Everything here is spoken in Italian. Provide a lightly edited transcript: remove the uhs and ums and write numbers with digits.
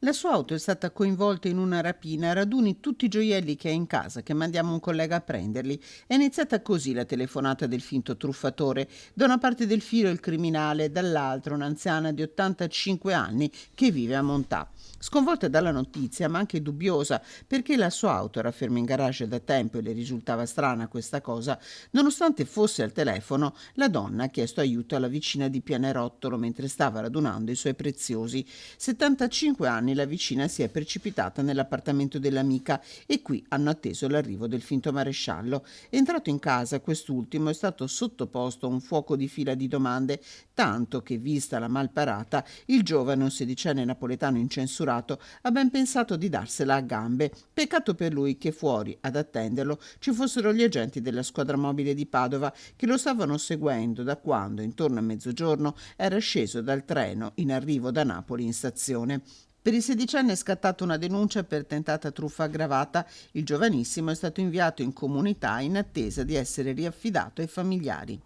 La sua auto è stata coinvolta in una rapina, raduni tutti i gioielli che ha in casa, che mandiamo un collega a prenderli. È iniziata così la telefonata del finto truffatore. Da una parte del filo il criminale, dall'altra un'anziana di 85 anni che vive a Montà. Sconvolta dalla notizia, ma anche dubbiosa, perché la sua auto era ferma in garage da tempo e le risultava strana questa cosa, nonostante fosse al telefono, la donna ha chiesto aiuto alla vicina di Pianerottolo mentre stava radunando i suoi preziosi. 75 anni la vicina si è precipitata nell'appartamento dell'amica e qui hanno atteso l'arrivo del finto maresciallo. Entrato in casa, quest'ultimo è stato sottoposto a un fuoco di fila di domande, tanto che, vista la malparata, il giovane, un sedicenne napoletano incensurato, ha ben pensato di darsela a gambe. Peccato per lui che fuori, ad attenderlo, ci fossero gli agenti della squadra mobile di Padova che lo stavano seguendo da quando, intorno a mezzogiorno, era sceso dal treno in arrivo da Napoli in stazione. Per il sedicenne è scattata una denuncia per tentata truffa aggravata. Il giovanissimo è stato inviato in comunità in attesa di essere riaffidato ai familiari.